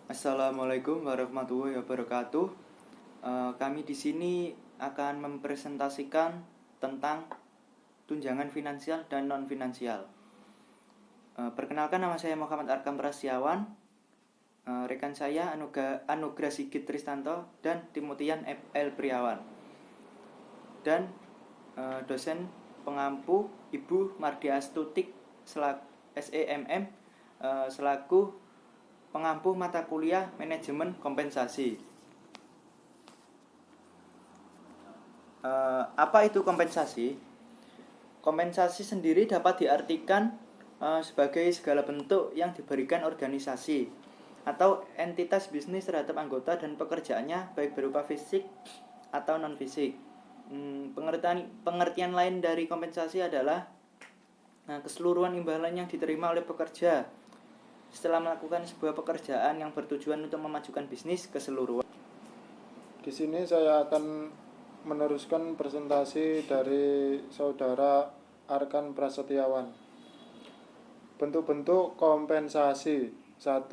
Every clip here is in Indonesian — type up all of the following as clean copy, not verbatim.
Assalamualaikum warahmatullahi wabarakatuh. Kami di sini akan mempresentasikan tentang tunjangan finansial dan non finansial. Perkenalkan, nama saya Muhammad Arkam Prasetyawan. Rekan saya Anugrah Sigit Tristanto dan Timotian F.L. Priawan. Dan dosen pengampu Ibu Mardia Astutik SEMM selaku pengampu mata kuliah manajemen kompensasi. Apa itu kompensasi? Kompensasi sendiri dapat diartikan sebagai segala bentuk yang diberikan organisasi atau entitas bisnis terhadap anggota dan pekerjaannya, baik berupa fisik atau non fisik. Pengertian lain dari kompensasi adalah keseluruhan imbalan yang diterima oleh pekerja setelah melakukan sebuah pekerjaan yang bertujuan untuk memajukan bisnis keseluruhan. Di sini saya akan meneruskan presentasi dari saudara Arkan Prasetyawan. Bentuk-bentuk kompensasi. 1.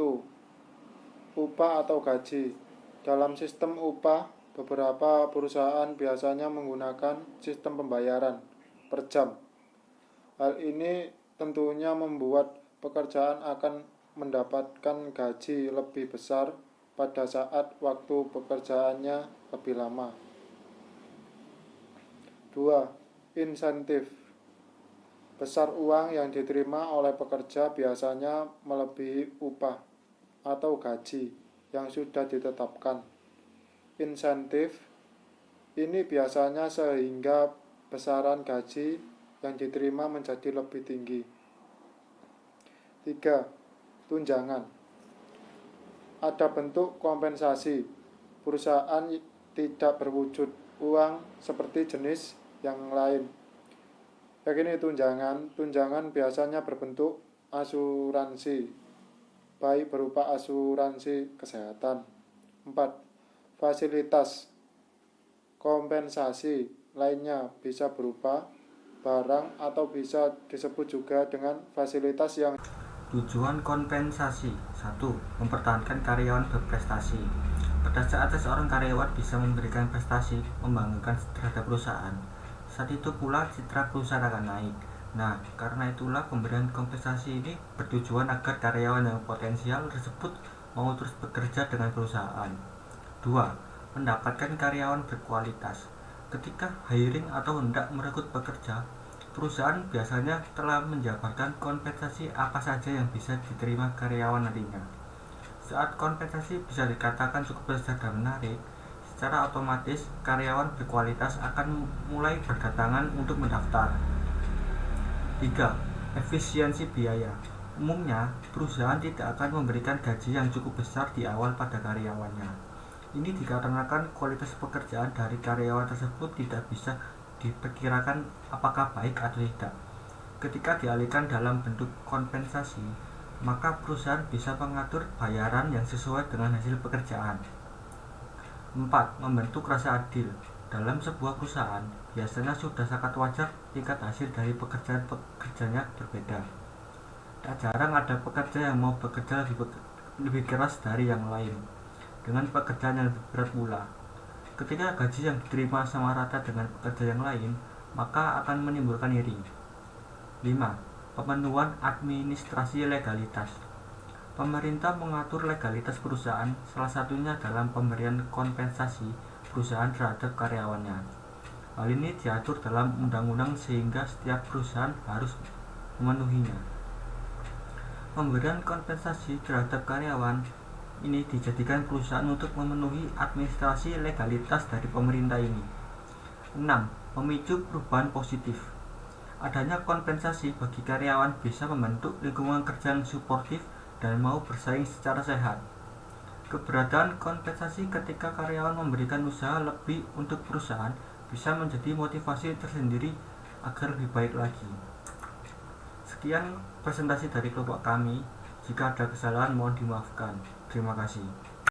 Upah atau gaji. Dalam sistem upah, beberapa perusahaan biasanya menggunakan sistem pembayaran per jam. Hal ini tentunya membuat pekerjaan akan mendapatkan gaji lebih besar pada saat waktu pekerjaannya lebih lama. 2. Insentif. Besar uang yang diterima oleh pekerja biasanya melebihi upah atau gaji yang sudah ditetapkan. Insentif ini biasanya sehingga besaran gaji yang diterima menjadi lebih tinggi. 3. Tunjangan. Ada bentuk kompensasi. Perusahaan tidak berwujud uang seperti jenis yang lain. Begini tunjangan. Tunjangan biasanya berbentuk asuransi, baik berupa asuransi kesehatan. 4. Fasilitas. Kompensasi lainnya bisa berupa barang atau bisa disebut juga dengan fasilitas yang. Tujuan kompensasi. 1. Mempertahankan karyawan berprestasi. Pada saat seorang karyawan bisa memberikan prestasi, membanggakan terhadap perusahaan, saat itu pula citra perusahaan akan naik. Nah, karena itulah pemberian kompensasi ini bertujuan agar karyawan yang potensial tersebut mau terus bekerja dengan perusahaan. 2. Mendapatkan karyawan berkualitas. Ketika hiring atau hendak merekrut pekerja, perusahaan biasanya telah menjabarkan kompensasi apa saja yang bisa diterima karyawan nantinya. Saat kompensasi bisa dikatakan cukup besar dan menarik, secara otomatis karyawan berkualitas akan mulai berdatangan untuk mendaftar. 3. Efisiensi biaya. Umumnya, perusahaan tidak akan memberikan gaji yang cukup besar di awal pada karyawannya. Ini dikarenakan kualitas pekerjaan dari karyawan tersebut tidak bisa diperkirakan apakah baik atau tidak. Ketika dialihkan dalam bentuk kompensasi, maka perusahaan bisa mengatur bayaran yang sesuai dengan hasil pekerjaan. 4. Membentuk rasa adil. Dalam sebuah perusahaan, biasanya sudah sangat wajar tingkat hasil dari pekerjanya berbeda. Tak jarang ada pekerja yang mau bekerja lebih keras dari yang lain, dengan pekerjaan yang lebih berat pula. Ketika gaji yang diterima sama rata dengan pekerja yang lain, maka akan menimbulkan iri. 5. Pemenuhan administrasi legalitas. Pemerintah mengatur legalitas perusahaan, salah satunya dalam pemberian kompensasi perusahaan terhadap karyawannya. Hal ini diatur dalam undang-undang sehingga setiap perusahaan harus memenuhinya. Pemberian kompensasi terhadap karyawan ini dijadikan perusahaan untuk memenuhi administrasi legalitas dari pemerintah ini. 6. Memicu perubahan positif. Adanya kompensasi bagi karyawan bisa membentuk lingkungan kerja yang suportif dan mau bersaing secara sehat. Keberadaan kompensasi ketika karyawan memberikan usaha lebih untuk perusahaan bisa menjadi motivasi tersendiri agar lebih baik lagi. Sekian presentasi dari kelompok kami. Jika ada kesalahan mohon dimaafkan. Terima kasih.